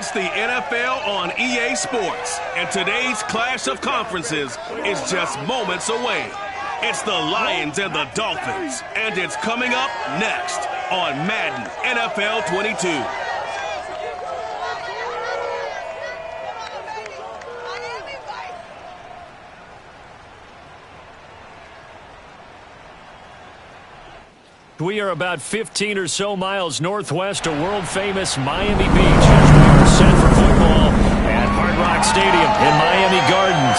It's the NFL on EA Sports, and today's clash of conferences is just moments away. It's the Lions and the Dolphins, and it's coming up next on Madden NFL 22. We are about 15 or so miles northwest of world-famous Miami Beach as we are set for football at Hard Rock Stadium in Miami Gardens.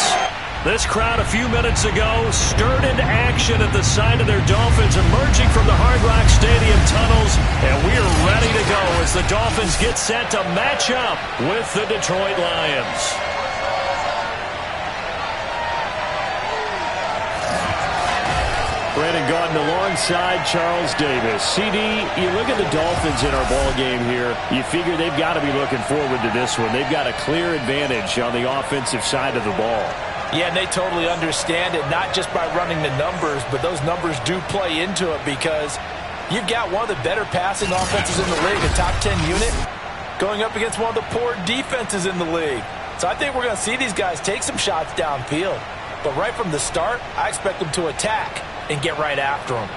This crowd a few minutes ago stirred into action at the sight of their Dolphins emerging from the Hard Rock Stadium tunnels, and we are ready to go as the Dolphins get set to match up with the Detroit Lions. Brandon Gaudin alongside Charles Davis. CD, you look at the Dolphins in our ball game here. You figure they've got to be looking forward to this one. They've got a clear advantage on the offensive side of the ball. Yeah, and they totally understand it, not just by running the numbers, but those numbers do play into it because you've got one of the better passing offenses in the league, a top 10 unit, going up against one of the poor defenses in the league. So I think we're going to see these guys take some shots downfield. But right from the start, I expect them to attack and get right after them.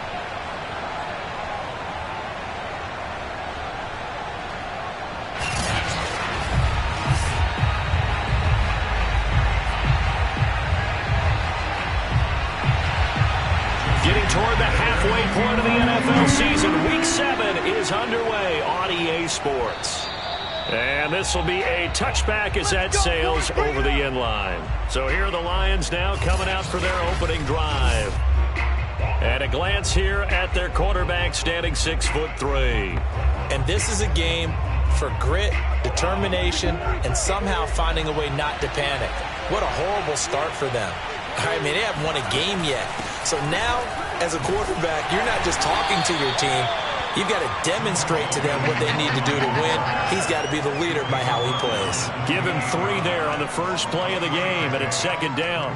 Getting toward the halfway point of the NFL season, Week 7 is underway on EA Sports. And this will be a touchback as that sails over the end line. So here are the Lions now coming out for their opening drive. And a glance here at their quarterback standing 6'3". And this is a game for grit, determination, and somehow finding a way not to panic. What a horrible start for them. I mean, they haven't won a game yet. So now, as a quarterback, you're not just talking to your team. You've got to demonstrate to them what they need to do to win. He's got to be the leader by how he plays. Give him 3 there on the first play of the game, and it's second down.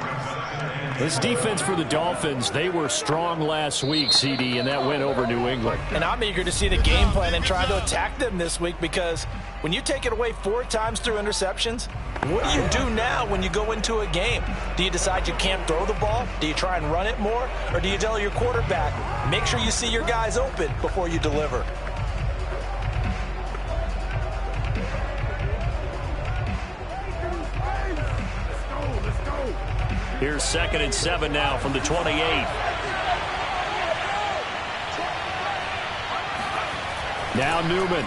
This defense for the Dolphins, they were strong last week, CD, and that went over New England. And I'm eager to see the game plan and try to attack them this week because when you take it away 4 times through interceptions, what do you do now when you go into a game? Do you decide you can't throw the ball? Do you try and run it more? Or do you tell your quarterback, make sure you see your guys open before you deliver? Here's 2nd and 7 now from the 28. Now Newman.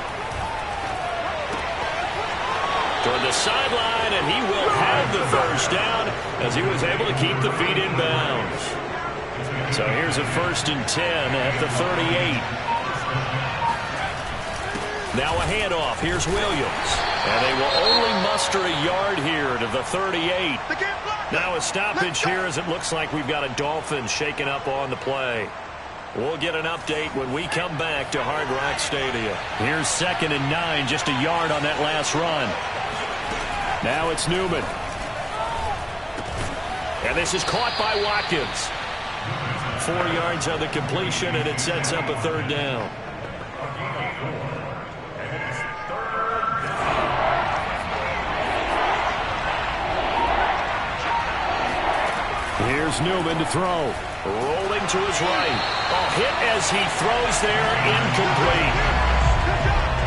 Toward the sideline, and he will have the first down as he was able to keep the feet in bounds. So here's a 1st and 10 at the 38. Now a handoff. Here's Williams. And they will only muster a yard here to the 38. Now a stoppage here as it looks like we've got a Dolphin shaking up on the play. We'll get an update when we come back to Hard Rock Stadium. Here's 2nd and 9, just a yard on that last run. Now it's Newman. And this is caught by Watkins. 4 yards on the completion, and it sets up a 3rd down. Here's Newman to throw. Rolling to his right. A hit as he throws there, incomplete.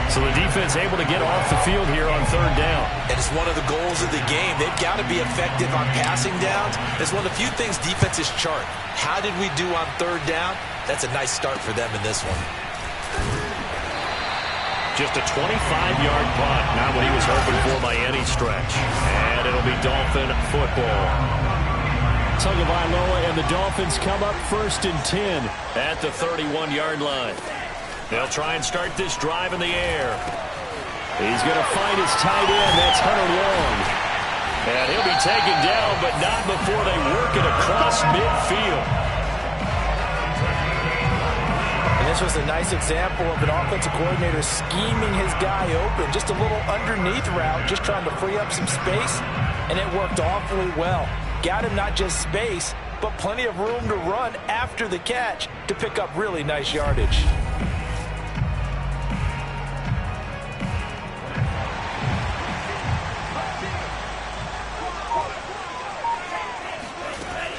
So the defense able to get off the field here on 3rd down. And it's one of the goals of the game. They've got to be effective on passing downs. It's one of the few things defenses chart. How did we do on 3rd down? That's a nice start for them in this one. Just a 25-yard punt. Not what he was hoping for by any stretch. And it'll be Dolphin football. Tagovailoa and the Dolphins come up 1st and 10 at the 31-yard line. They'll try and start this drive in the air. He's going to find his tight end. That's Hunter Long. And he'll be taken down, but not before they work it across midfield. And this was a nice example of an offensive coordinator scheming his guy open. Just a little underneath route, just trying to free up some space, and it worked awfully well. Got him not just space, but plenty of room to run after the catch to pick up really nice yardage.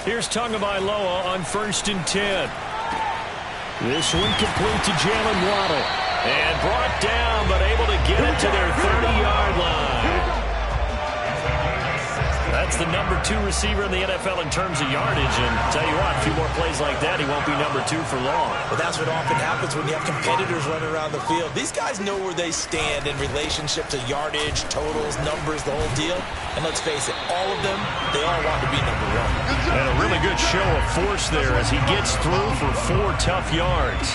Here's Tagovailoa on 1st and 10. This one complete to Jalen Waddle. And brought down, but able to get it to their 30-yard line. That's the number 2 receiver in the NFL in terms of yardage. And tell you what, a few more plays like that, he won't be number 2 for long. Well, that's what often happens when you have competitors running around the field. These guys know where they stand in relationship to yardage, totals, numbers, the whole deal. And let's face it, all of them, they all want to be number 1. And a really good show of force there as he gets through for 4 tough yards.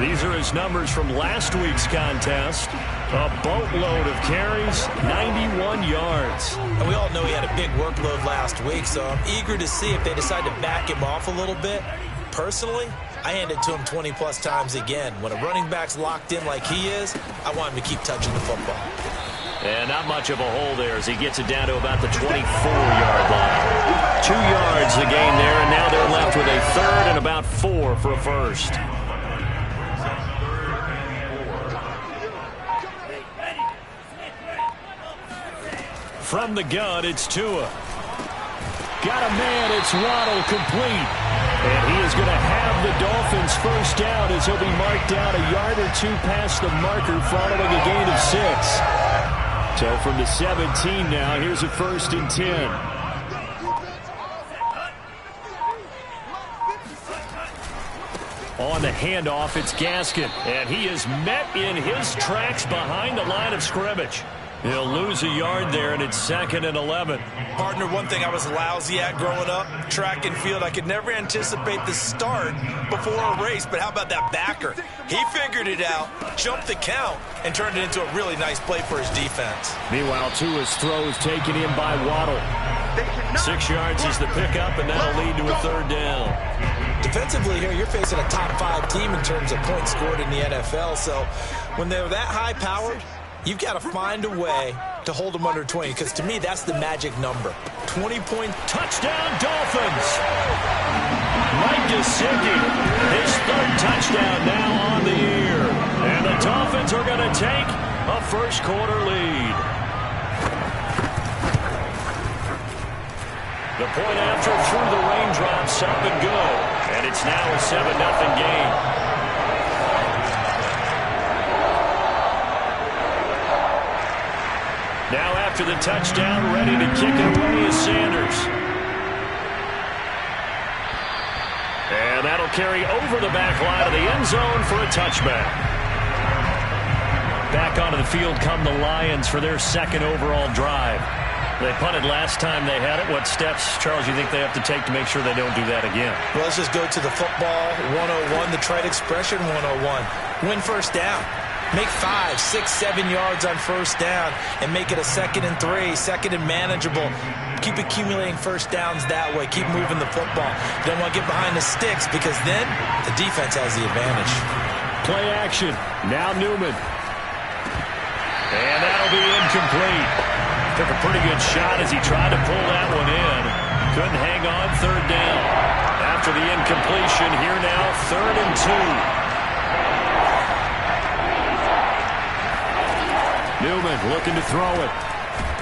These are his numbers from last week's contest. A boatload of carries, 91 yards. And we all know he had a big workload last week, so I'm eager to see if they decide to back him off a little bit. Personally, I hand it to him 20-plus times again. When a running back's locked in like he is, I want him to keep touching the football. And not much of a hole there as he gets it down to about the 24-yard line. 2 yards the gain there, and now they're left with a 3rd and about 4 for a first. From the gun, it's Tua. Got a man, it's Waddle, complete. And he is going to have the Dolphins first down as he'll be marked down a yard or 2 past the marker following a gain of 6. So from the 17 now, here's a 1st and 10. On the handoff, it's Gaskin. And he is met in his tracks behind the line of scrimmage. He'll lose a yard there, and it's 2nd and 11. Partner, one thing I was lousy at growing up, track and field, I could never anticipate the start before a race, but how about that backer? He figured it out, jumped the count, and turned it into a really nice play for his defense. Meanwhile, Tua's throw is taken in by Waddle. 6 yards is the pickup, and that'll lead to a 3rd down. Defensively here, you're facing a top 5 team in terms of points scored in the NFL, so when they're that high-powered, you've got to find a way to hold them under 20, because to me, that's the magic number. 20-point touchdown, Dolphins. Mike Gesicki, his 3rd touchdown now on the year. And the Dolphins are going to take a first-quarter lead. The point after through the raindrops, up and good. And it's now a 7-0 game. Now after the touchdown, ready to kick it away is Sanders. And that'll carry over the back line of the end zone for a touchback. Back onto the field come the Lions for their 2nd overall drive. They punted last time they had it. What steps, Charles, you think they have to take to make sure they don't do that again? Well, let's just go to the football 101, the trade expression 101. Win first down. Make 5, 6, 7 yards on first down and make it a 2nd and 3, 2nd and manageable. Keep accumulating first downs that way. Keep moving the football. You don't want to get behind the sticks because then the defense has the advantage. Play action. Now Newman. And that'll be incomplete. Took a pretty good shot as he tried to pull that one in. Couldn't hang on, 3rd down. After the incompletion, here now, 3rd and 2. Newman looking to throw it.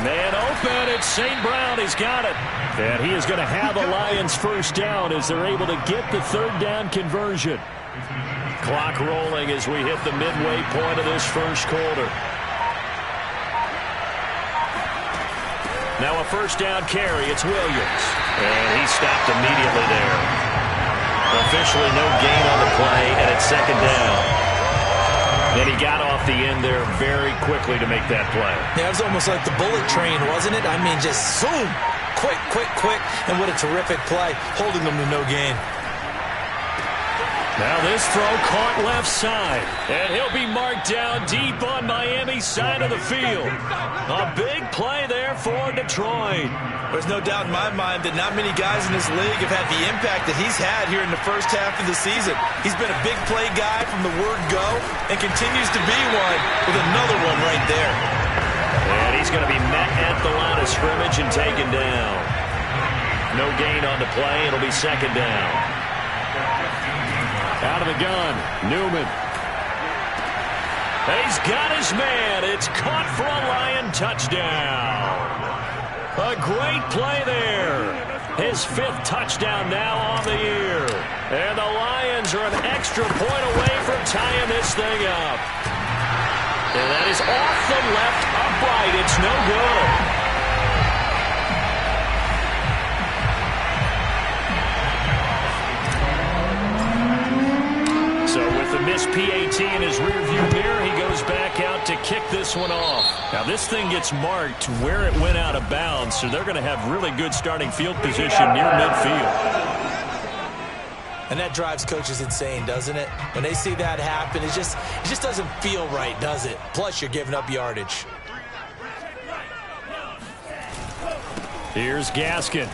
Man open, it's St. Brown, he's got it. And he is going to have the Lions first down as they're able to get the 3rd down conversion. Clock rolling as we hit the midway point of this first quarter. Now a first down carry, it's Williams. And he stopped immediately there. Officially no gain on the play, and it's 2nd down. And he got off the end there very quickly to make that play. Yeah, it was almost like the bullet train, wasn't it? I mean, just zoom, quick, quick, quick. And what a terrific play, holding them to no gain. Now this throw caught left side. And he'll be marked down deep on Miami's side of the field. A big play there for Detroit. There's no doubt in my mind that not many guys in this league have had the impact that he's had here in the first half of the season. He's been a big play guy from the word go and continues to be one with another one right there. And he's going to be met at the line of scrimmage and taken down. No gain on the play. It'll be 2nd down. Out of the gun, Newman. He's got his man. It's caught for a Lion touchdown. A great play there. His 5th touchdown now on the year. And the Lions are an extra point away from tying this thing up. And that is off the left upright. It's no good. So with the missed PAT in his rearview mirror, he goes back out to kick this one off. Now this thing gets marked where it went out of bounds, so they're going to have really good starting field position near midfield. And that drives coaches insane, doesn't it? When they see that happen, it just doesn't feel right, does it? Plus, you're giving up yardage. Here's Gaskin.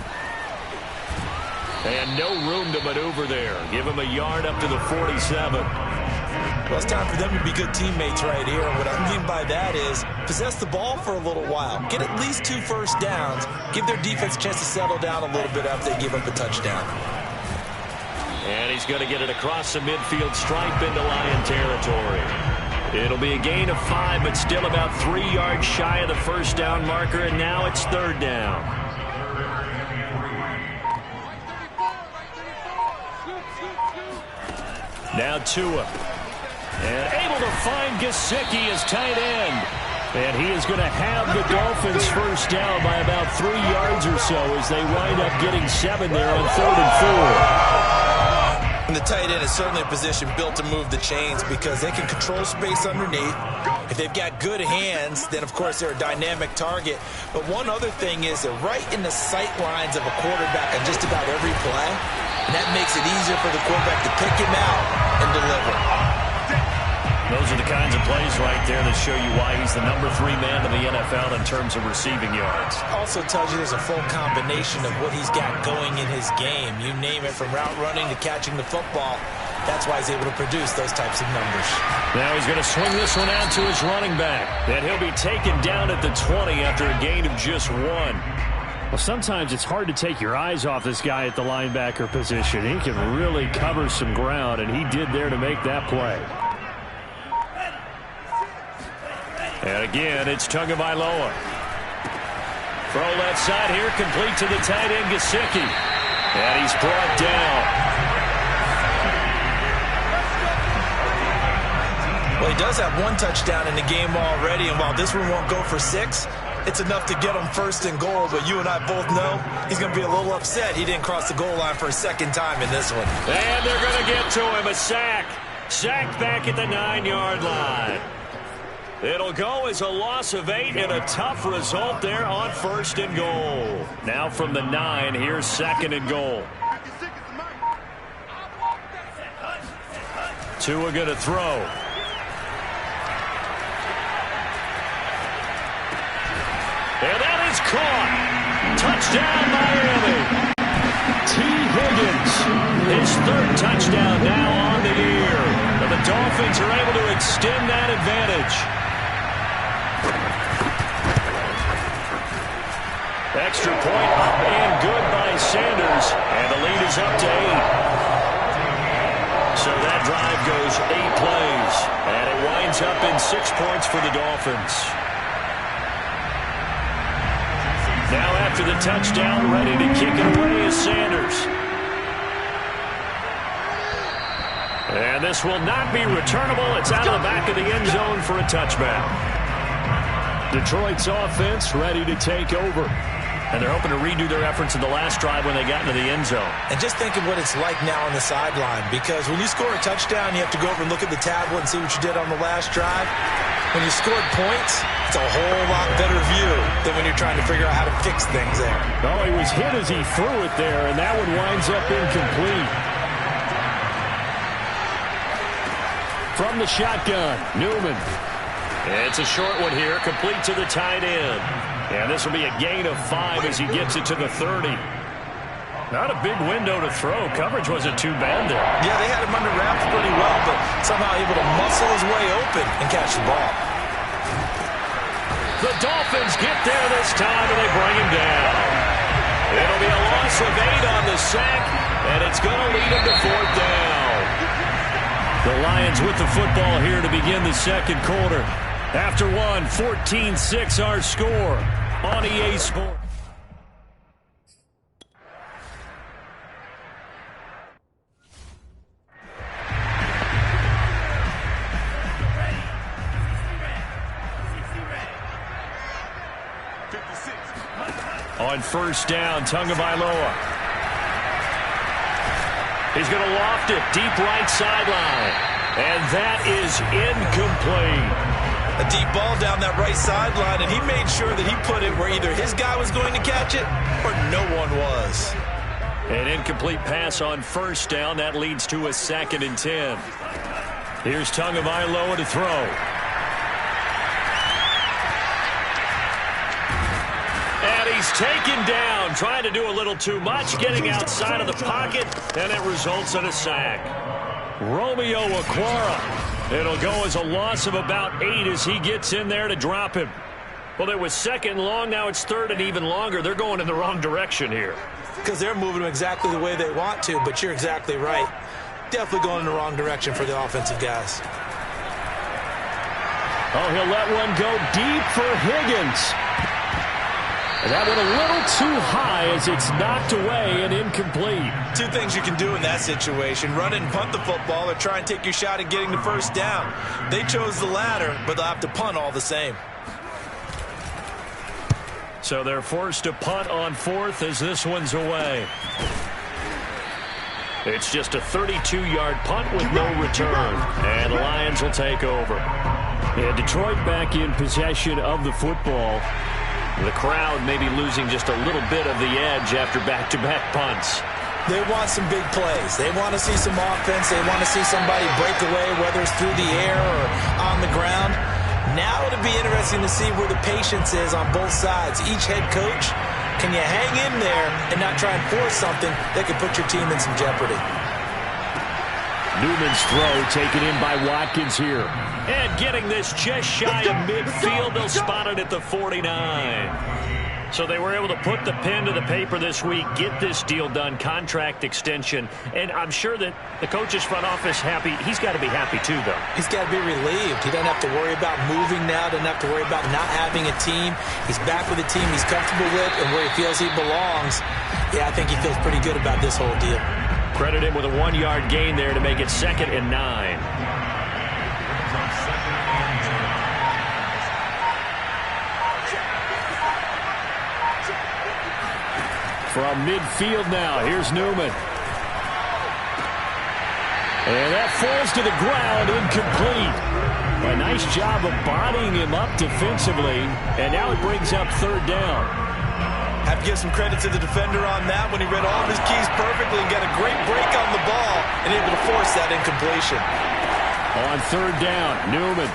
And no room to maneuver there. Give him a yard up to the 47. Well, it's time for them to be good teammates right here. What I mean by that is possess the ball for a little while. Get at least 2 first downs. Give their defense a chance to settle down a little bit after they give up a touchdown. And he's going to get it across the midfield stripe into Lion territory. It'll be a gain of 5, but still about 3 yards shy of the first down marker, and now it's 3rd down. Now Tua. And able to find Gesicki as tight end. And he is going to have the Dolphins first down by about 3 yards or so as they wind up getting 7 there on 3rd and 4. And the tight end is certainly a position built to move the chains because they can control space underneath. If they've got good hands, then of course they're a dynamic target. But one other thing is they're right in the sight lines of a quarterback on just about every play. And that makes it easier for the quarterback to pick him out and deliver. Those are the kinds of plays right there that show you why he's the number 3 man in the NFL in terms of receiving yards. Also tells you there's a full combination of what he's got going in his game. You name it, from route running to catching the football. That's why he's able to produce those types of numbers. Now he's going to swing this one out to his running back. And he'll be taken down at the 20 after a gain of just 1. Well, sometimes it's hard to take your eyes off this guy at the linebacker position. He can really cover some ground, and he did there to make that play. And again, it's Tagovailoa. Throw left side here, complete to the tight end, Gesicki. And he's brought down. Well, he does have 1 touchdown in the game already, and while this one won't go for 6, it's enough to get him 1st and goal. But you and I both know he's going to be a little upset he didn't cross the goal line for a 2nd time in this one. And they're going to get to him, a sack. Sacked back at the 9-yard line. It'll go as a loss of 8 and a tough result there on 1st and goal. Now from the 9, here's 2nd and goal. Tua going to throw. And that is caught. Touchdown, Miami. T. Higgins, his 3rd touchdown now on the year. And the Dolphins are able to extend that advantage. Extra point up and good by Sanders. And the lead is up to 8. So that drive goes 8 plays. And it winds up in 6 points for the Dolphins. Now after the touchdown, ready to kick it away is Sanders. And this will not be returnable. It's out of the back of the end zone for a touchback. Detroit's offense ready to take over. And they're hoping to redo their efforts in the last drive when they got into the end zone. And just think of what it's like now on the sideline, because when you score a touchdown, you have to go over and look at the tablet and see what you did on the last drive. When you scored points, it's a whole lot better view than when you're trying to figure out how to fix things there. Oh, he was hit as he threw it there, and that one winds up incomplete. From the shotgun, Newman. It's a short one here, complete to the tight end. And this will be a gain of 5 as he gets it to the 30. Not a big window to throw. Coverage wasn't too bad there. Yeah, they had him under wraps pretty well, but somehow able to muscle his way open and catch the ball. The Dolphins get there this time, and they bring him down. It'll be a loss of 8 on the sack, and it's going to lead him to 4th down. The Lions with the football here to begin the 2nd quarter. After 1, 14-6 our score on EA Sports. on first down. Tagovailoa. He's going to loft it deep right sideline. And that is incomplete. A deep ball down that right sideline, and he made sure that he put it where either his guy was going to catch it or no one was. An incomplete pass on first down. That leads to a 2nd and 10. Here's Tagovailoa to throw. And he's taken down, trying to do a little too much, getting outside of the pocket, and it results in a sack. Romeo Okwara. It'll go as a loss of about 8 as he gets in there to drop him. Well, it was 2nd and long. Now it's 3rd and even longer. They're going in the wrong direction here. Because they're moving them exactly the way they want to, but you're exactly right. Definitely going in the wrong direction for the offensive guys. Oh, he'll let one go deep for Higgins. And that went a little too high as it's knocked away and incomplete. 2 things you can do in that situation. Run and punt the football or try and take your shot at getting the first down. They chose the latter, but they'll have to punt all the same. So they're forced to punt on 4th as this one's away. It's just a 32-yard punt with no return. And the Lions will take over. And Detroit back in possession of the football. The crowd may be losing just a little bit of the edge after back-to-back punts. They want some big plays. They want to see some offense. They want to see somebody break away, whether it's through the air or on the ground. Now it'll be interesting to see where the patience is on both sides. Each head coach, can you hang in there and not try and force something that could put your team in some jeopardy? Newman's throw taken in by Watkins here. And getting this just shy of midfield, they'll spot it at the 49. So they were able to put the pen to the paper this week, get this deal done, contract extension. And I'm sure that the coach's front office happy. He's got to be happy too, though. He's got to be relieved. He doesn't have to worry about moving now, doesn't have to worry about not having a team. He's back with a team he's comfortable with and where he feels he belongs. Yeah, I think he feels pretty good about this whole deal. Credit him with a 1-yard gain there to make it 2nd and 9. From midfield now, here's Newman. And that falls to the ground, incomplete. A nice job of bodying him up defensively, and now it brings up 3rd down. Have to give some credit to the defender on that when he read all of his keys perfectly and got a great break on the ball and able to force that incompletion. On 3rd down, Newman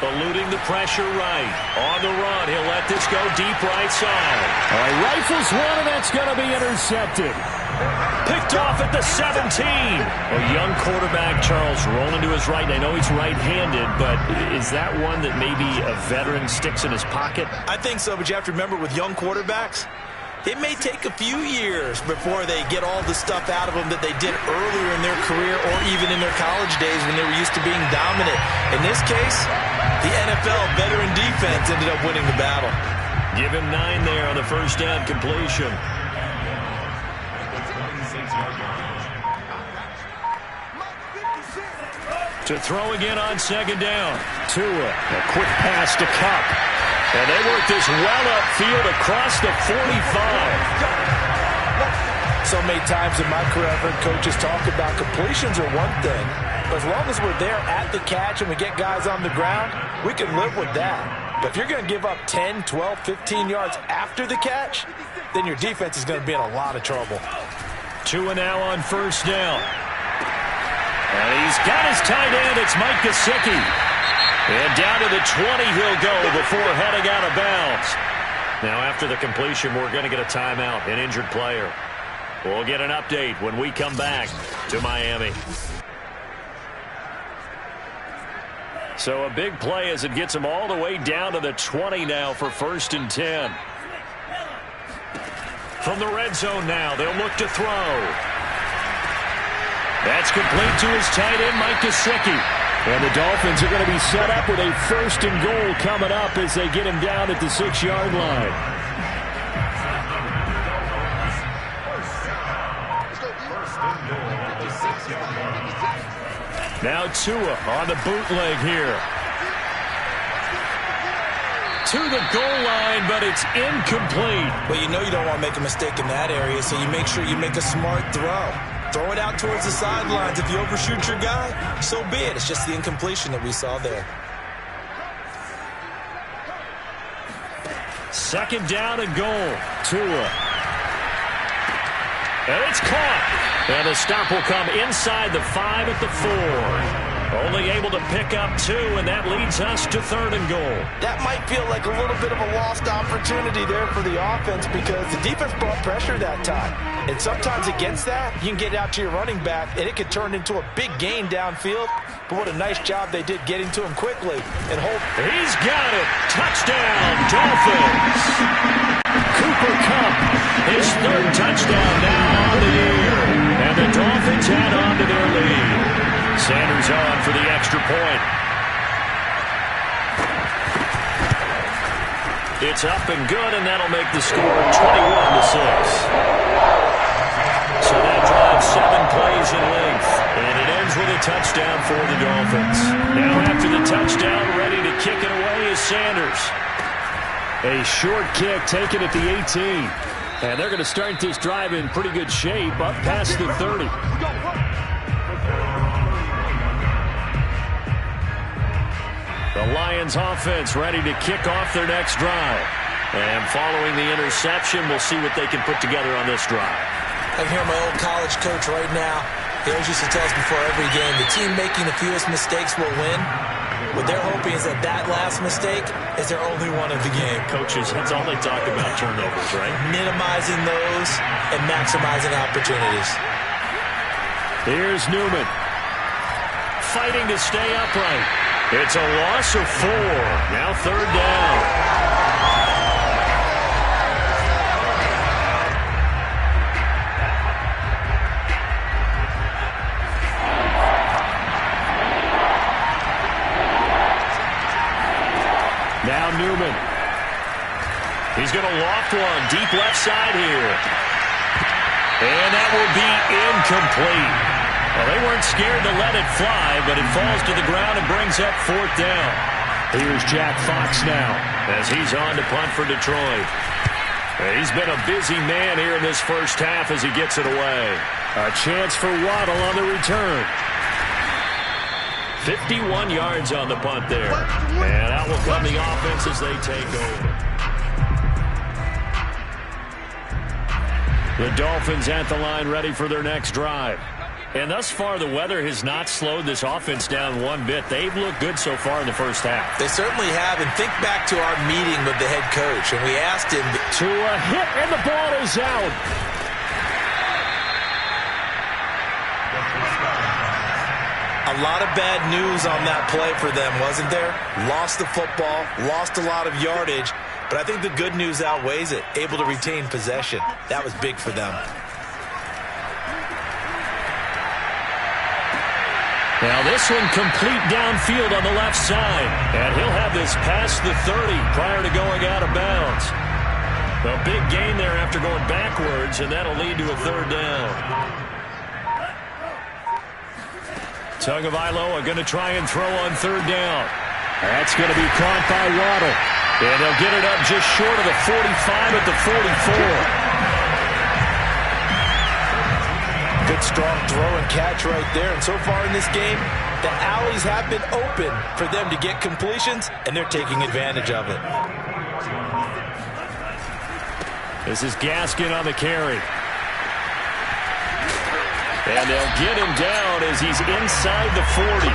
eluding the pressure right. On the run, he'll let this go deep right side. All right, rifles one, and that's going to be intercepted. Picked off at the 17. A young quarterback, Charles, rolling to his right. I know he's right-handed, but is that one that maybe a veteran sticks in his pocket? I think so, but you have to remember with young quarterbacks, it may take a few years before they get all the stuff out of them that they did earlier in their career or even in their college days when they were used to being dominant. In this case, the NFL veteran defense ended up winning the battle. Give him 9 there on the first down completion. To throw again on 2nd down. Tua, a quick pass to Kupp. And they work this well upfield across the 45. So many times in my career, I've heard coaches talk about completions are one thing. But as long as we're there at the catch and we get guys on the ground, we can live with that. But if you're going to give up 10, 12, 15 yards after the catch, then your defense is going to be in a lot of trouble. Tua now on first down. And he's got his tight end. It's Mike Gesicki. And down to the 20 he'll go before heading out of bounds. Now after the completion, we're going to get a timeout, an injured player. We'll get an update when we come back to Miami. So a big play as it gets him all the way down to the 20 now for 1st and 10. From the red zone now, they'll look to throw. That's complete to his tight end, Mike Gesicki. And the Dolphins are going to be set up with a 1st and goal coming up as they get him down at the 6-yard line. Now Tua on the bootleg here. to the goal line, but it's incomplete. Well, you know you don't want to make a mistake in that area, so you make sure you make a smart throw. Throw it out towards the sidelines. If you overshoot your guy, so be it. It's just the incompletion that we saw there. Second down and goal. Tua. And it's caught. And the stop will come inside the 5 at the 4. Only able to pick up 2, and that leads us to 3rd and goal. That might feel like a little bit of a lost opportunity there for the offense because the defense brought pressure that time. And sometimes against that, you can get out to your running back, and it could turn into a big gain downfield. But what a nice job they did getting to him quickly and hold. He's got it. Touchdown, Dolphins. Cooper Kupp, his 3rd touchdown now on the year. And the Dolphins add on to their lead. Sanders on for the extra point. It's up and good, and that'll make the score 21-6. So that drives 7 plays in length, and it ends with a touchdown for the Dolphins. Now after the touchdown, ready to kick it away is Sanders. A short kick taken at the 18. And they're going to start this drive in pretty good shape up past the 30. The Lions offense ready to kick off their next drive. And following the interception, we'll see what they can put together on this drive. I can hear my old college coach right now. He always used to tell us before every game, the team making the fewest mistakes will win. What they're hoping is that last mistake is their only one of the game. Coaches, that's all they talk about, turnovers, right? Minimizing those and maximizing opportunities. Here's Newman. Fighting to stay upright. It's a loss of 4. Now 3rd down. Now Newman. He's going to loft one deep left side here. And that will be incomplete. Well, they weren't scared to let it fly, but it falls to the ground and brings up 4th down. Here's Jack Fox now as he's on to punt for Detroit. He's been a busy man here in this first half as he gets it away. A chance for Waddle on the return. 51 yards on the punt there. And that will come the offense as they take over. The Dolphins at the line ready for their next drive. And thus far, the weather has not slowed this offense down one bit. They've looked good so far in the first half. They certainly have. And think back to our meeting with the head coach. And we asked him to a hit, and the ball is out. A lot of bad news on that play for them, wasn't there? Lost the football, lost a lot of yardage. But I think the good news outweighs it. Able to retain possession. That was big for them. Now this one complete downfield on the left side. And he'll have this past the 30 prior to going out of bounds. A big gain there after going backwards, and that'll lead to a 3rd down. Tagovailoa going to try and throw on 3rd down. That's going to be caught by Waddle. And they'll get it up just short of the 45 at the 44. Good strong throw and catch right there. And so far in this game, the alleys have been open for them to get completions, and they're taking advantage of it. This is Gaskin on the carry. And they'll get him down as he's inside the 40.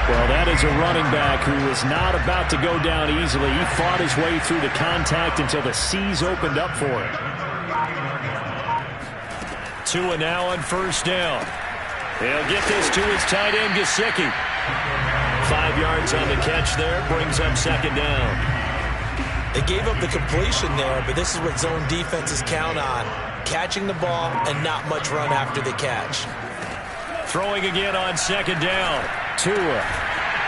Well, that is a running back who was not about to go down easily. He fought his way through the contact until the seas opened up for him. Tua now on 1st down. He'll get this to his tight end, Gesicki. 5 yards on the catch there, brings up 2nd down. They gave up the completion there, but this is what zone defenses count on. Catching the ball and not much run after the catch. Throwing again on 2nd down. Tua.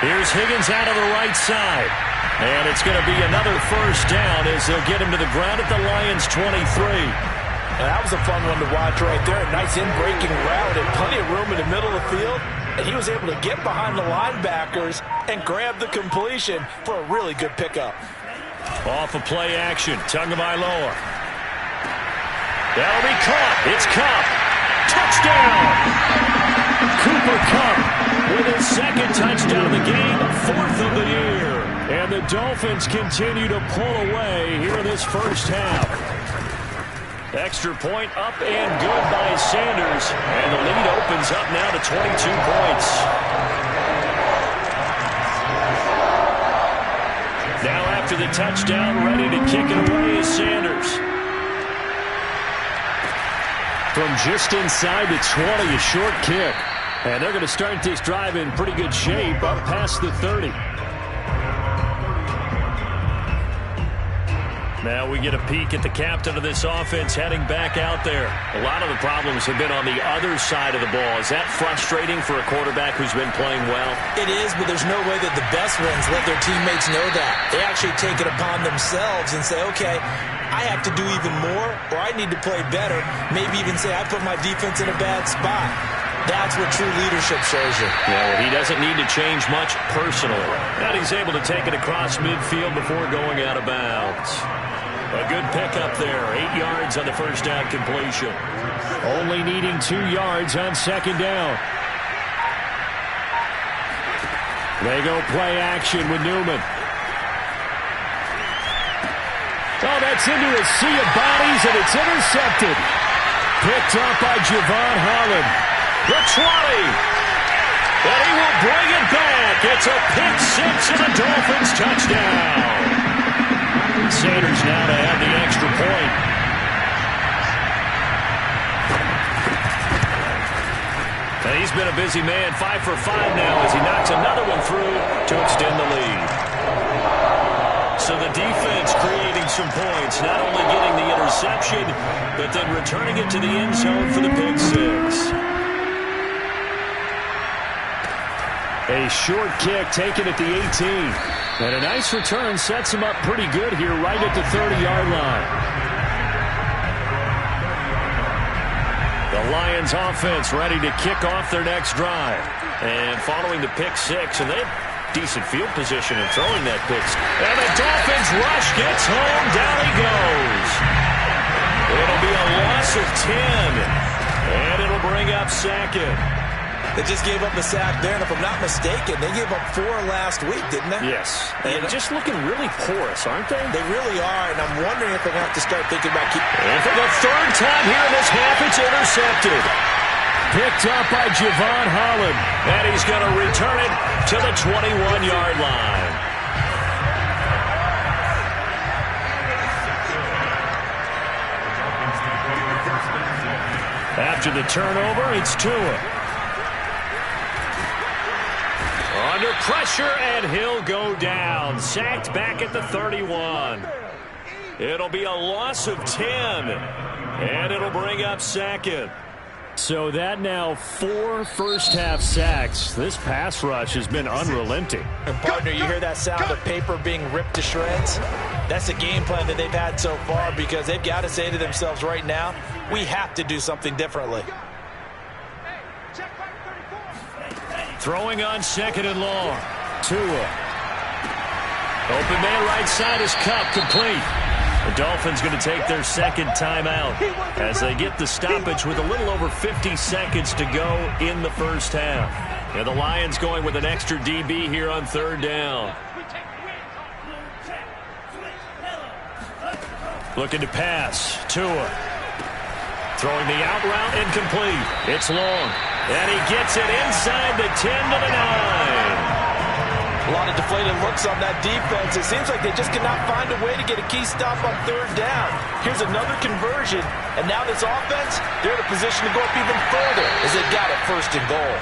Here's Higgins out of the right side. And it's going to be another 1st down as they'll get him to the ground at the Lions' 23. And that was a fun one to watch right there. A nice in-breaking route and plenty of room in the middle of the field. and he was able to get behind the linebackers and grab the completion for a really good pickup. Off of play action, Tagovailoa. That'll be caught. It's Kupp. Touchdown! Cooper Kupp with his second touchdown of the game, 4th of the year. And the Dolphins continue to pull away here in this first half. Extra point up and good by Sanders. And the lead opens up now to 22 points. Now after the touchdown, ready to kick it away is Sanders. From just inside the 20, a short kick. And they're going to start this drive in pretty good shape up past the 30. Now we get a peek at the captain of this offense heading back out there. A lot of the problems have been on the other side of the ball. Is that frustrating for a quarterback who's been playing well? It is, but there's no way that the best ones let their teammates know that. They actually take it upon themselves and say, okay, I have to do even more, or I need to play better. Maybe even say I put my defense in a bad spot. That's what true leadership shows you. Yeah, well, he doesn't need to change much personally. And he's able to take it across midfield before going out of bounds. A good pickup there. 8 yards on the first down completion. Only needing 2 yards on second down. They go play action with Newman. Oh, that's into a sea of bodies, and it's intercepted. Picked up by Javon Holland. The 20. And he will bring it back. It's a pick six and a Dolphins touchdown. Sanders now to add the extra point. And he's been a busy man, 5 for 5 now as he knocks another one through to extend the lead. So the defense creating some points, not only getting the interception, but then returning it to the end zone for the pick six. A short kick taken at the 18. And a nice return sets him up pretty good here right at the 30-yard line. The Lions offense ready to kick off their next drive. And following the pick six, and they have decent field position in throwing that pick. And the Dolphins rush gets home. Down he goes. It'll be a loss of 10. And it'll bring up second. They just gave up a sack there, and if I'm not mistaken, they gave up 4 last week, didn't they? Yes. And just looking really porous, aren't they? They really are, and I'm wondering if they're going to have to start thinking about keeping... And for the third time here in this half, it's intercepted. Picked up by Javon Holland. And he's going to return it to the 21-yard line. After the turnover, it's Tua. Under pressure, and he'll go down. Sacked back at the 31. It'll be a loss of 10. And it'll bring up second. So that now 4 first-half sacks. This pass rush has been unrelenting. And partner, you hear that sound of paper being ripped to shreds? That's the game plan that they've had so far because they've got to say to themselves right now, we have to do something differently. Throwing on second and long. Tua. Open man right side is Kupp, complete. The Dolphins going to take their second timeout as they get the stoppage with a little over 50 seconds to go in the first half. And the Lions going with an extra DB here on third down. Looking to pass. Tua. Throwing the out route incomplete. It's long. And he gets it inside the 10 to the 9. A lot of deflated looks on that defense. It seems like they just cannot find a way to get a key stop on third down. Here's another conversion. And now this offense, they're in a position to go up even further as they've got it first and goal.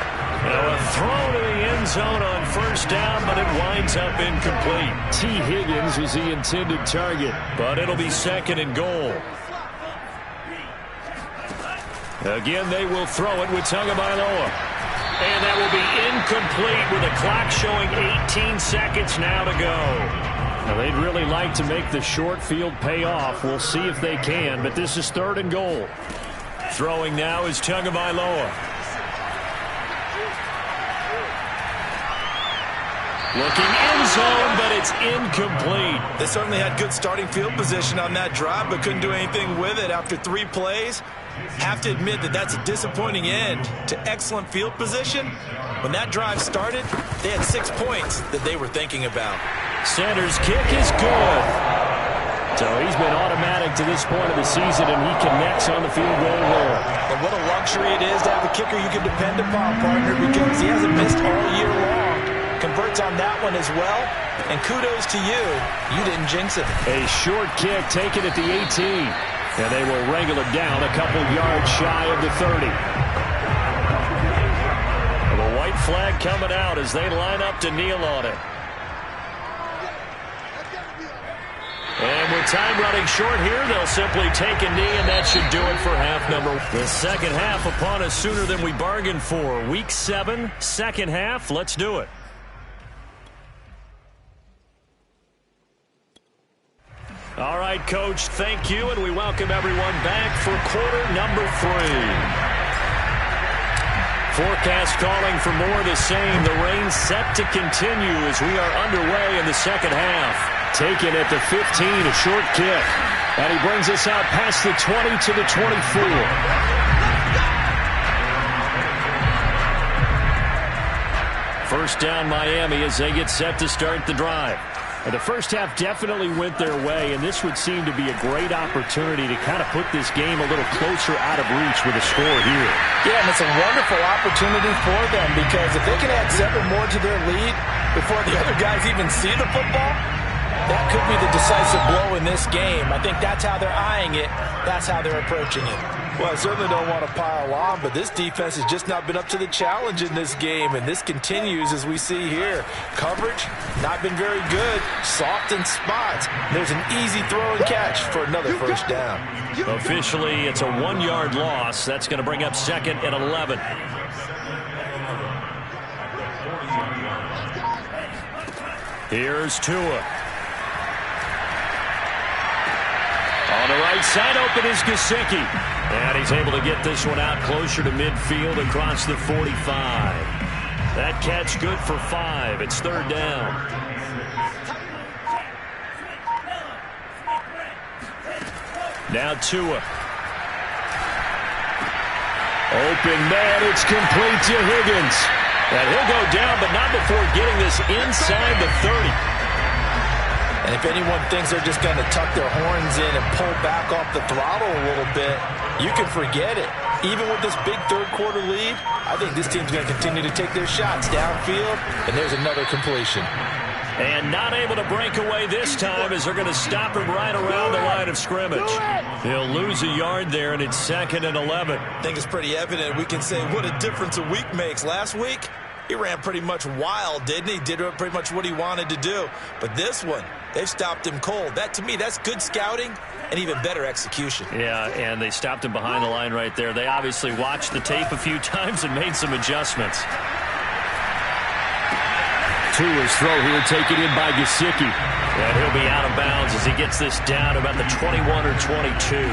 Now a throw to the end zone on first down, but it winds up incomplete. T. Higgins was the intended target, but it'll be second and goal. Again, they will throw it with Tagovailoa. And that will be incomplete with the clock showing 18 seconds now to go. Now, they'd really like to make the short field pay off. We'll see if they can, but this is third and goal. Throwing now is Tagovailoa. Looking end zone, but it's incomplete. They certainly had good starting field position on that drive, but couldn't do anything with it after 3 plays. Have to admit that that's a disappointing end to excellent field position. When that drive started, they had 6 points that they were thinking about. Sanders' kick is good. So he's been automatic to this point of the season, and he connects on the field goal there. And what a luxury it is to have a kicker you can depend upon, partner, because he hasn't missed all year long. Converts on that one as well, and kudos to you. You didn't jinx it. A short kick taken at the 18, and they will wrangle it down a couple yards shy of the 30. The white flag coming out as they line up to kneel on it. And with time running short here, they'll simply take a knee, and that should do it for half number 1. The second half upon us sooner than we bargained for. Week 7, second half. Let's do it. All right, Coach, thank you, and we welcome everyone back for quarter number 3. Forecast calling for more of the same. The rain set to continue as we are underway in the second half. Taken at the 15, a short kick. And he brings us out past the 20 to the 24. First down Miami as they get set to start the drive. And the first half definitely went their way, and this would seem to be a great opportunity to kind of put this game a little closer out of reach with a score here. Yeah, and it's a wonderful opportunity for them because if they can add 7 more to their lead before the other guys even see the football, that could be the decisive blow in this game. I think that's how they're eyeing it. That's how they're approaching it. Well, I certainly don't want to pile on, but this defense has just not been up to the challenge in this game, and this continues as we see here. Coverage, not been very good. Soft in spots. There's an easy throw and catch for another first down. Officially, it's a 1-yard loss. That's going to bring up 2nd and 11. Here's Tua. On the right side, open is Gesicki. And he's able to get this one out closer to midfield across the 45. That catch good for 5. It's 3rd down. Now Tua. Open man, it's complete to Higgins. And he'll go down, but not before getting this inside the 30. And if anyone thinks they're just going to tuck their horns in and pull back off the throttle a little bit, you can forget it. Even with this big third-quarter lead, I think this team's going to continue to take their shots downfield, and there's another completion. And not able to break away this time as they're going to stop him right around the line of scrimmage. He'll lose a yard there, and it's 2nd and 11. I think it's pretty evident. We can say what a difference a week makes. Last week, he ran pretty much wild, didn't he? Did pretty much what he wanted to do. But this one, they've stopped him cold. That, to me, that's good scouting and even better execution. Yeah, and they stopped him behind the line right there. They obviously watched the tape a few times and made some adjustments. Tua's throw here taken in by Gesicki. And he'll be out of bounds as he gets this down about the 21 or 22.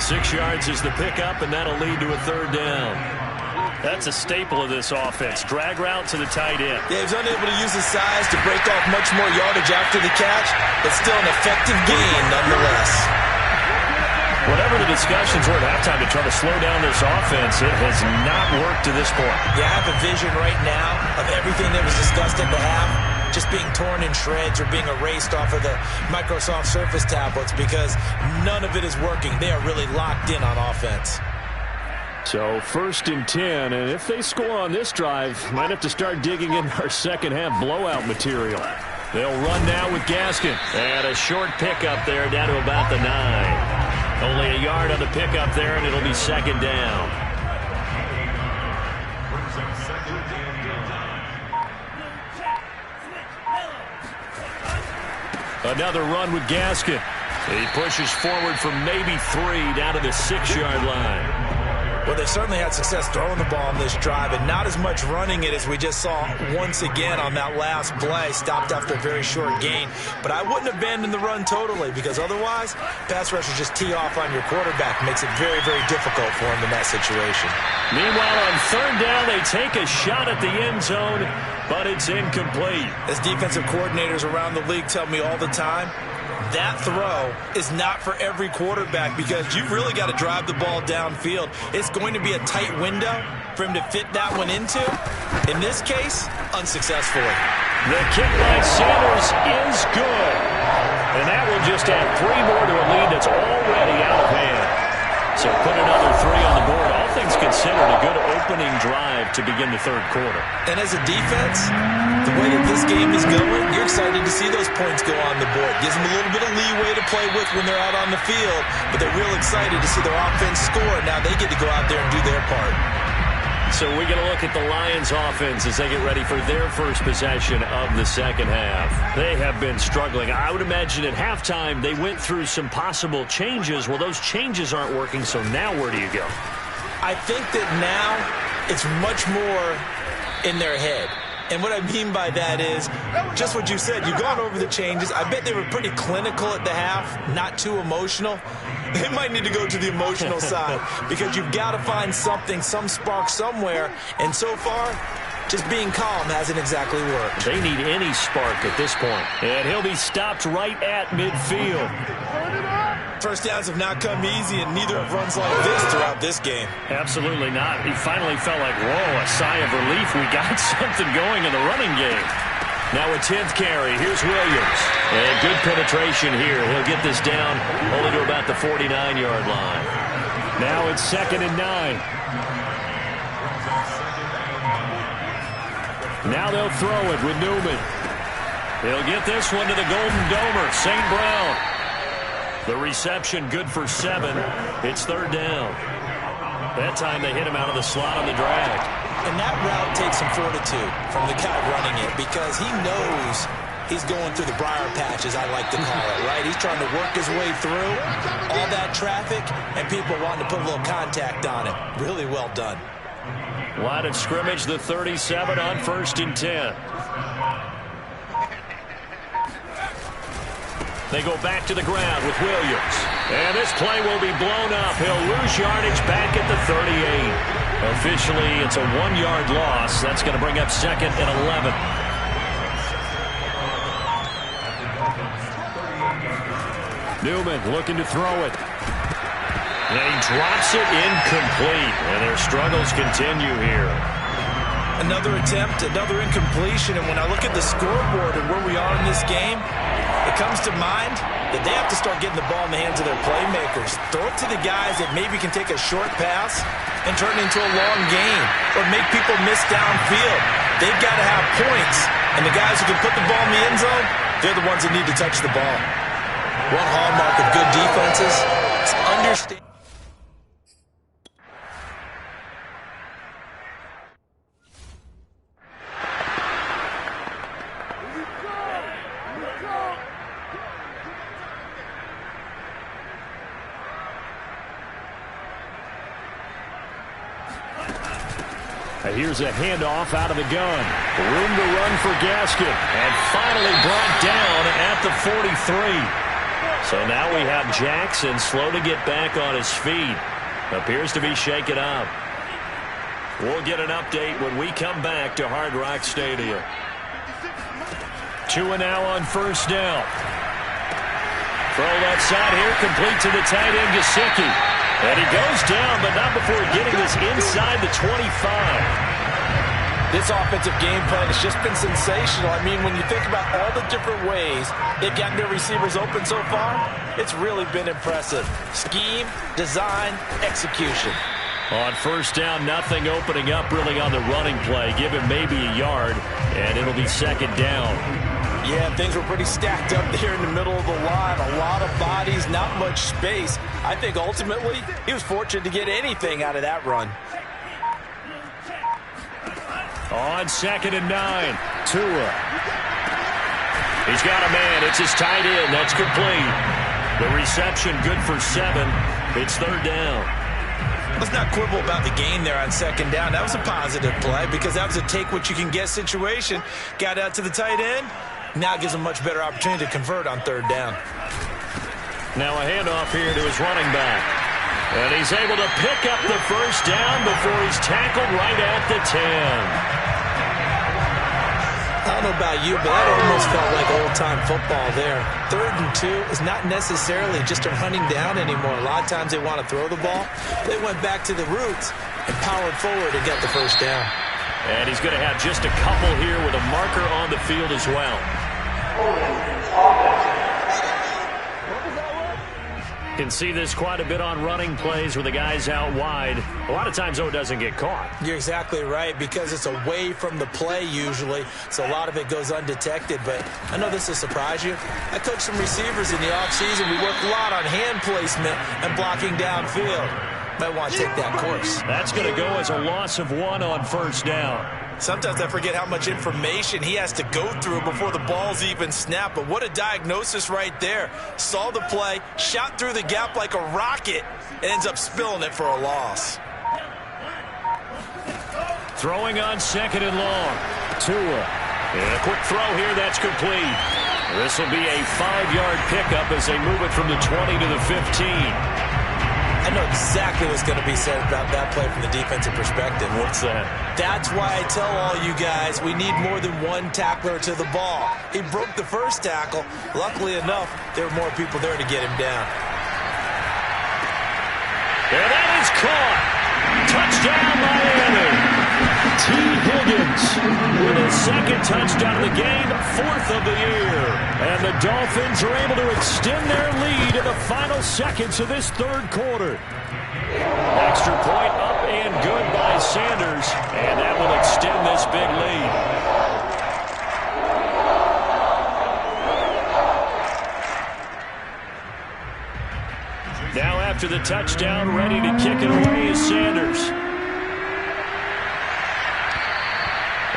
6 yards is the pickup, and that'll lead to a 3rd down. That's a staple of this offense. Drag route to the tight end. Yeah, he's unable to use his size to break off much more yardage after the catch, but still an effective gain nonetheless. Whatever the discussions were at halftime to try to slow down this offense, it has not worked to this point. Yeah, I have a vision right now of everything that was discussed at the half just being torn in shreds or being erased off of the Microsoft Surface tablets because none of it is working. They are really locked in on offense. So 1st and 10, and if they score on this drive, might have to start digging in our second half blowout material. They'll run now with Gaskin. And a short pickup there down to about the 9. Only a yard on the pickup there, and it'll be 2nd down. Another run with Gaskin. He pushes forward for maybe 3 down to the 6-yard line. Well, they've certainly had success throwing the ball on this drive, and not as much running it as we just saw once again on that last play. Stopped after a very short gain. But I wouldn't abandon the run totally, because otherwise, pass rushers just tee off on your quarterback. Makes it very, very difficult for him in that situation. Meanwhile, on third down, they take a shot at the end zone, but it's incomplete. As defensive coordinators around the league tell me all the time, that throw is not for every quarterback, because you've really got to drive the ball downfield. It's going to be a tight window for him to fit that one into. In this case, unsuccessfully. The kick by Sanders is good. And that will just add 3 more to a lead that's already out of hand. So put another 3 on the board. All things considered, a good opening drive to begin the third quarter. And as a defense, the way that this game is going, you're excited to see those points go on the board. Gives them a little bit of leeway to play with when they're out on the field, but they're real excited to see their offense score. Now they get to go out there and do their part. So we get a look at the Lions offense as they get ready for their first possession of the second half. They have been struggling. I would imagine at halftime they went through some possible changes. Well, those changes aren't working, so now where do you go? I think that now it's much more in their head. And what I mean by that is just what you said. You've gone over the changes. I bet they were pretty clinical at the half, not too emotional. They might need to go to the emotional side, because you've got to find something, some spark somewhere. And so far, just being calm hasn't exactly worked. They need any spark at this point. And he'll be stopped right at midfield. First downs have not come easy, and neither have runs like this throughout this game. Absolutely not. He finally felt like, whoa, a sigh of relief. We got something going in the running game. Now a 10th carry. Here's Williams. And good penetration here. He'll get this down only to about the 49-yard line. Now it's 2nd and 9. Now they'll throw it with Newman. He'll get this one to the Golden Domer, St. Brown. The reception good for 7. It's 3rd down. That time they hit him out of the slot on the drag. And that route takes some fortitude from the guy running it, because he knows he's going through the briar patch, as I like to call it, right? He's trying to work his way through all that traffic and people wanting to put a little contact on him. Really well done. Line of scrimmage, the 37 on 1st and 10. They go back to the ground with Williams. And this play will be blown up. He'll lose yardage back at the 38. Officially, it's a 1-yard loss. That's going to bring up 2nd and 11. Newman looking to throw it. And he drops it incomplete. And their struggles continue here. Another attempt, another incompletion. And when I look at the scoreboard and where we are in this game, it comes to mind that they have to start getting the ball in the hands of their playmakers. Throw it to the guys that maybe can take a short pass and turn it into a long game, or make people miss downfield. They've got to have points, and the guys who can put the ball in the end zone, they're the ones that need to touch the ball. One hallmark of good defenses is understanding. Here's a handoff out of the gun. Room to run for Gaskin. And finally brought down at the 43. So now we have Jackson slow to get back on his feet. Appears to be shaken up. We'll get an update when we come back to Hard Rock Stadium. 2 and now on 1st down. Throw left side here, complete to the tight end, Gesicki. And he goes down, but not before getting this inside the 25. This offensive game plan has just been sensational. I mean, when you think about all the different ways they've gotten their receivers open so far, it's really been impressive. Scheme, design, execution. On 1st down, nothing opening up really on the running play. Give him maybe a yard, and it'll be 2nd down. Yeah, things were pretty stacked up there in the middle of the line. A lot of bodies, not much space. I think ultimately he was fortunate to get anything out of that run. On 2nd and 9, Tua. He's got a man. It's his tight end. That's complete. The reception good for 7. It's 3rd down. Let's not quibble about the gain there on second down. That was a positive play because that was a take-what-you-can-get situation. Got out to the tight end. Now it gives him a much better opportunity to convert on third down. Now a handoff here to his running back. And he's able to pick up the first down before he's tackled right at the 10. I don't know about you, but that almost felt like old-time football there. 3rd and 2 is not necessarily just a running down anymore. A lot of times they want to throw the ball. They went back to the roots and powered forward and got the first down. And he's going to have just a couple here with a marker on the field as well. Can see this quite a bit on running plays with the guys out wide. A lot of times, though, it doesn't get caught. You're exactly right because it's away from the play usually, so a lot of it goes undetected. But I know this will surprise you. I coached some receivers in the offseason. We worked a lot on hand placement and blocking downfield. Might want to take that course. That's going to go as a loss of 1 on first down. Sometimes I forget how much information he has to go through before the ball's even snapped. But what a diagnosis right there. Saw the play, shot through the gap like a rocket, and ends up spilling it for a loss. Throwing on 2nd and long. Tua. And a quick throw here, that's complete. This will be a 5-yard pickup as they move it from the 20 to the 15. I know exactly what's going to be said about that play from the defensive perspective. What's that? That's why I tell all you guys we need more than one tackler to the ball. He broke the first tackle. Luckily enough, there were more people there to get him down. And that is caught. Touchdown, Miami. T. Higgins with his 2nd touchdown of the game, 4th of the year. And the Dolphins are able to extend their lead in the final seconds of this 3rd quarter. Extra point up and good by Sanders, and that will extend this big lead. Now after the touchdown, ready to kick it away is Sanders.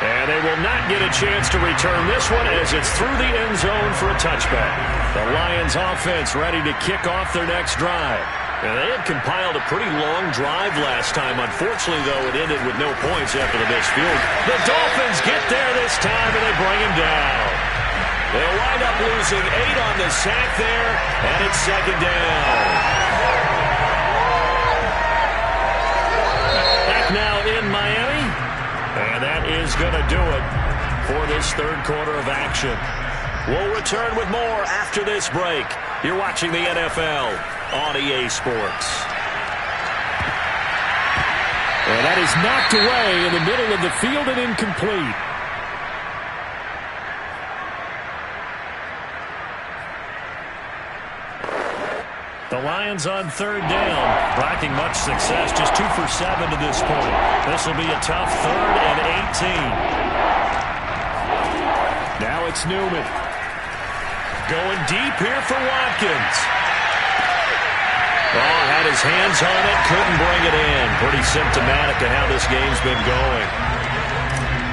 And they will not get a chance to return this one as it's through the end zone for a touchback. The Lions offense ready to kick off their next drive. And they had compiled a pretty long drive last time. Unfortunately, though, it ended with no points after the missed field. The Dolphins get there this time, and they bring him down. They'll wind up losing 8 on the sack there, and it's 2nd down. Back now in Miami. And that is going to do it for this 3rd quarter of action. We'll return with more after this break. You're watching the NFL on EA Sports. And that is knocked away in the middle of the field and incomplete. The Lions on 3rd down, lacking much success, just 2 for 7 to this point. This will be a tough 3rd and 18. Now it's Newman. Going deep here for Watkins. Oh, had his hands on it, couldn't bring it in. Pretty symptomatic of how this game's been going.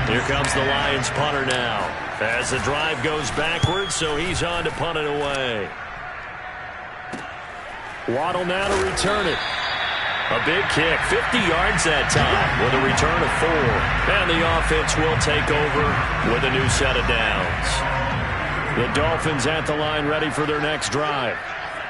Here comes the Lions punter now. As the drive goes backwards, so he's on to punt it away. Waddle now to return it. A big kick, 50 yards that time with a return of 4. And the offense will take over with a new set of downs. The Dolphins at the line ready for their next drive.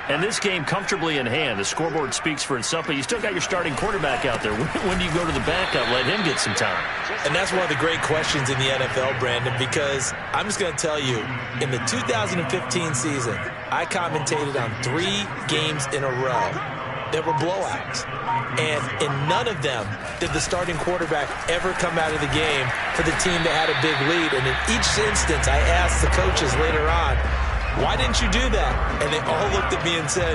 And this game comfortably in hand. The scoreboard speaks for itself, but you still got your starting quarterback out there. When do you go to the backup, let him get some time? And that's one of the great questions in the NFL, Brandon, because I'm just going to tell you, in the 2015 season, I commentated on 3 games in a row that were blowouts. And in none of them did the starting quarterback ever come out of the game for the team that had a big lead. And in each instance, I asked the coaches later on, why didn't you do that? And they all looked at me and said,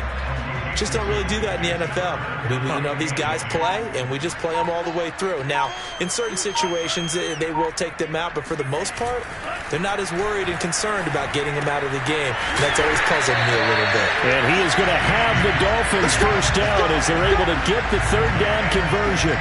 just don't really do that in the NFL. You know, these guys play, and we just play them all the way through. Now, in certain situations, they will take them out, but for the most part, they're not as worried and concerned about getting them out of the game. And that's always puzzled me a little bit. And he is going to have the Dolphins first down as they're able to get the 3rd down conversion.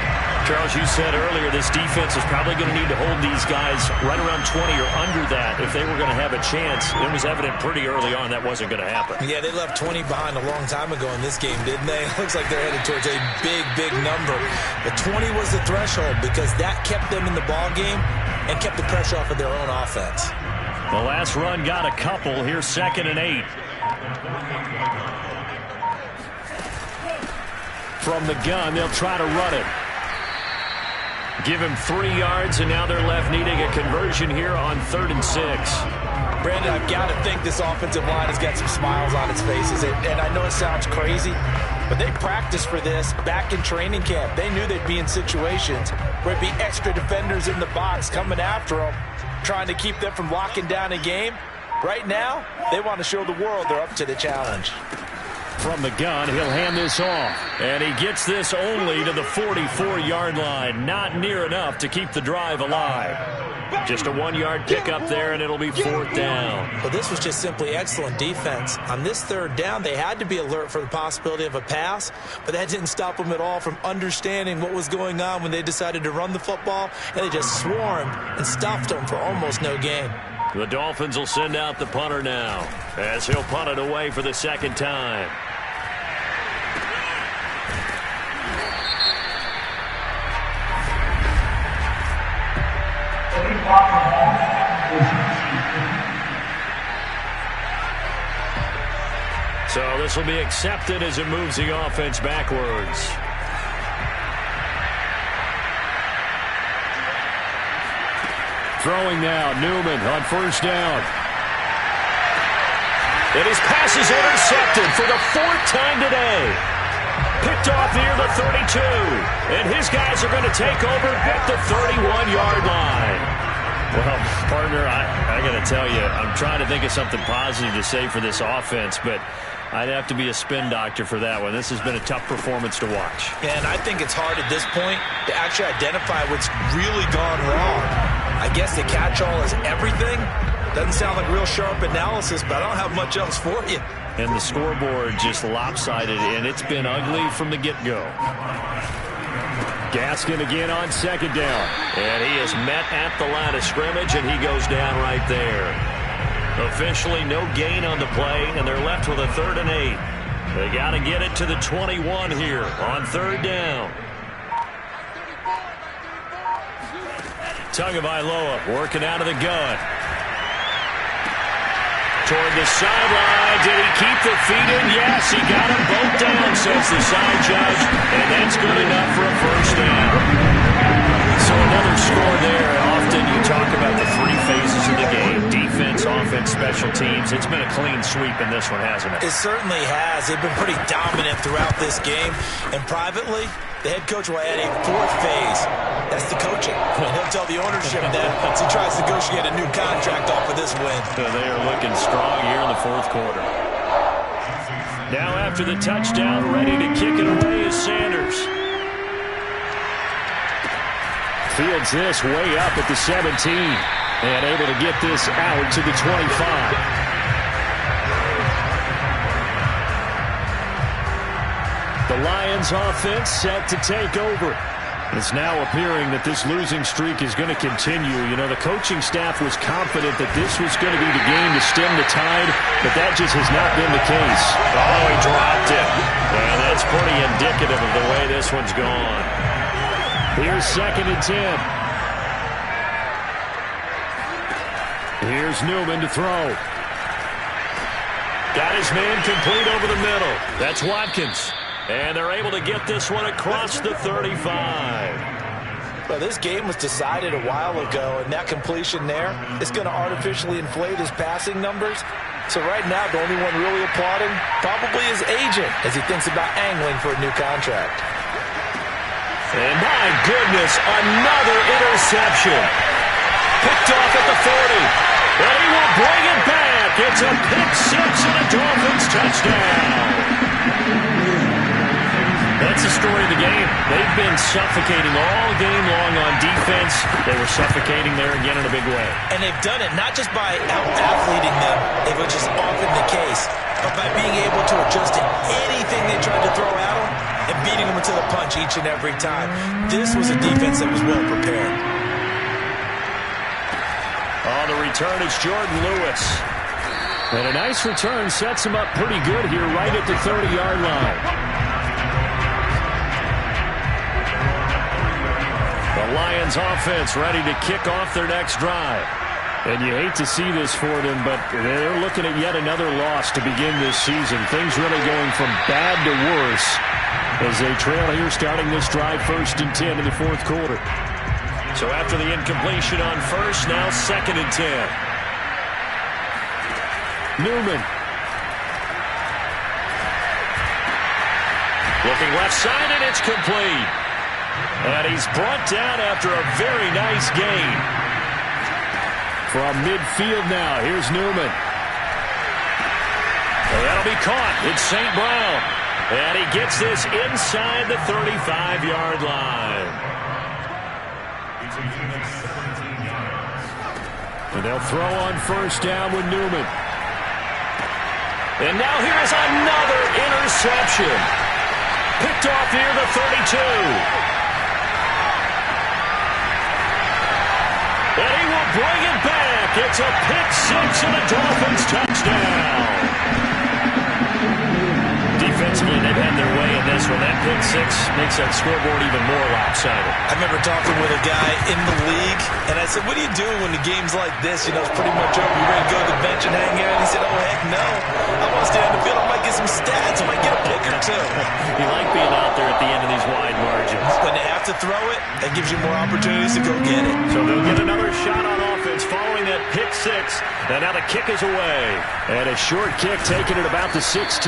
Charles, you said earlier this defense is probably going to need to hold these guys right around 20 or under that if they were going to have a chance. It was evident pretty early on that wasn't going to happen. Yeah, they left 20 behind a long time ago in this game, didn't they? It looks like they're headed towards a big, big number. But 20 was the threshold because that kept them in the ball game and kept the pressure off of their own offense. The last run got a couple. Here's 2nd and 8. From the gun, they'll try to run it. Give him 3 yards, and now they're left needing a conversion here on 3rd and 6. Brandon, I've got to think this offensive line has got some smiles on its faces. And I know it sounds crazy, but they practiced for this back in training camp. They knew they'd be in situations where it'd be extra defenders in the box coming after them, trying to keep them from locking down a game. Right now, they want to show the world they're up to the challenge. From the gun, he'll hand this off. And he gets this only to the 44-yard line. Not near enough to keep the drive alive. Just a 1-yard pickup there, and it'll be 4th down. Well, this was just simply excellent defense. On this 3rd down, they had to be alert for the possibility of a pass, but that didn't stop them at all from understanding what was going on when they decided to run the football, and they just swarmed and stuffed them for almost no gain. The Dolphins will send out the punter now as he'll punt it away for the 2nd time. So this will be accepted as it moves the offense backwards. Throwing now, Newman on 1st down. And his pass is intercepted for the 4th time today. Picked off near the 32. And his guys are going to take over at the 31-yard line. Well, partner, I got to tell you, I'm trying to think of something positive to say for this offense, but I'd have to be a spin doctor for that one. This has been a tough performance to watch. And I think it's hard at this point to actually identify what's really gone wrong. I guess the catch-all is everything. Doesn't sound like real sharp analysis, but I don't have much else for you. And the scoreboard just lopsided, and it's been ugly from the get-go. Gaskin again on 2nd down. And he is met at the line of scrimmage, and he goes down right there. Officially no gain on the play, and they're left with a 3rd and 8. They got to get it to the 21 here on 3rd down. Tagovailoa working out of the gun. Toward the sideline. Did he keep the feet in? Yes, he got them both down, says the side judge. And that's good enough for a 1st down. So another score there. Often you talk about the 3 phases of the game. Defense, offense, special teams. It's been a clean sweep in this one, hasn't it? It certainly has. They've been pretty dominant throughout this game. And privately, the head coach will add a 4th phase. That's the coaching. And he'll tell the ownership that as he tries to negotiate a new contract off of this win. So they are looking strong here in the 4th quarter. Now after the touchdown, ready to kick it away is Sanders. Fields this way up at the 17. And able to get this out to the 25. The Lions offense set to take over. It's now appearing that this losing streak is going to continue. You know, the coaching staff was confident that this was going to be the game to stem the tide, but that just has not been the case. Oh, he dropped it. And that's pretty indicative of the way this one's gone. Here's 2nd and 10. Here's Newman to throw. Got his man complete over the middle. That's Watkins. And they're able to get this one across the 35. Well, this game was decided a while ago, and that completion there is going to artificially inflate his passing numbers. So right now, the only one really applauding probably his agent as he thinks about angling for a new contract. And my goodness, another interception. Picked off at the 40. And he will bring it back. It's a pick 6 and a Dolphins touchdown. That's the story of the game. They've been suffocating all game long on defense. They were suffocating there again in a big way. And they've done it not just by out-athleting them, which is often the case, but by being able to adjust to anything they tried to throw at them. and beating them to the punch each and every time. This was a defense that was well prepared. On the return, it's Jordan Lewis. And a nice return sets him up pretty good here right at the 30-yard line. The Lions offense ready to kick off their next drive. And you hate to see this for them, but they're looking at yet another loss to begin this season. Things really going from bad to worse as they trail here starting this drive 1st and 10 in the 4th quarter. So after the incompletion on 1st, now 2nd and 10. Newman. Looking left side, and it's complete. And he's brought down after a very nice gain. From midfield now, here's Newman. And that'll be caught. It's St. Brown. And he gets this inside the 35-yard line. And they'll throw on 1st down with Newman. And now here's another interception. Picked off near the 32. And he will bring it back. It's a pick 6 and a Dolphins touchdown. Defensively, they've had their way in this one. That pick 6 makes that scoreboard even more lopsided. I remember talking with a guy in the league, and I said, what are you doing when the game's like this? You know, it's pretty much over. You ready to go to the bench and hang out? And he said, oh, heck no. I want to stay on the field. I might get some stats. I might get a pick or two. You like being out there at the end of these wide margins. When they have to throw it, that gives you more opportunities to go get it. So they'll get another shot on offense following that pick 6. And now the kick is away. And a short kick taken at about the 16.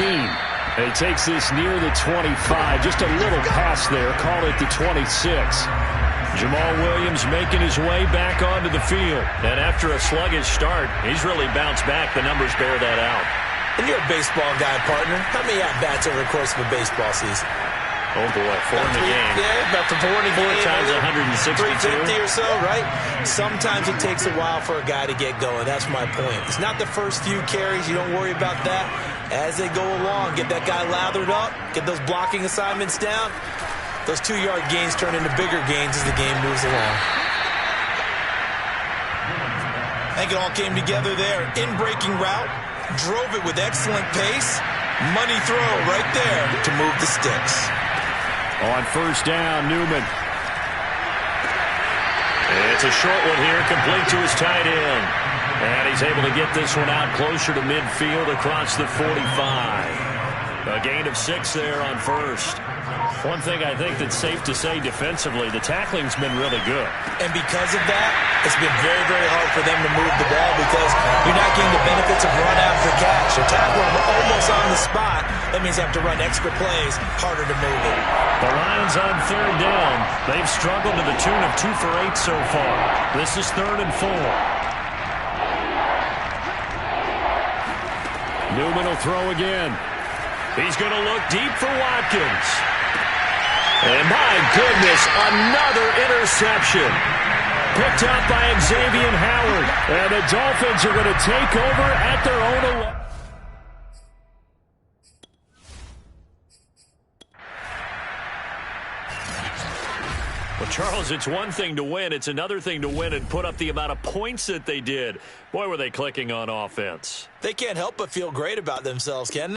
He takes this near the 25. Just a little pass there. Call it the 26. Jamal Williams making his way back onto the field. And after a sluggish start, he's really bounced back. The numbers bear that out. And you're a baseball guy, partner. How many at-bats over the course of a baseball season? Oh, boy, 4 in the game. Yeah, about 4 in the game. 4 times 162. 350 or so, right? Sometimes it takes a while for a guy to get going. That's my point. It's not the first few carries. You don't worry about that. As they go along, get that guy lathered up, get those blocking assignments down. Those 2-yard gains turn into bigger gains as the game moves along. I think it all came together there. In-breaking route, drove it with excellent pace. Money throw right there to move the sticks. On 1st down, Newman. It's a short one here, complete to his tight end. And he's able to get this one out closer to midfield across the 45. A gain of 6 there on 1st. One thing I think that's safe to say defensively, the tackling's been really good. And because of that, it's been very, very hard for them to move the ball because you're not getting the benefits of run after catch. They're tackling almost on the spot. That means they have to run extra plays, harder to move it. The Lions on 3rd down. They've struggled to the tune of 2 for 8 so far. This is 3rd and 4. Newman will throw again. He's going to look deep for Watkins. And my goodness, another interception. Picked up by Xavier Howard. And the Dolphins are going to take over at their own 11. Well, Charles, it's one thing to win. It's another thing to win and put up the amount of points that they did. Boy, were they clicking on offense. They can't help but feel great about themselves, can they?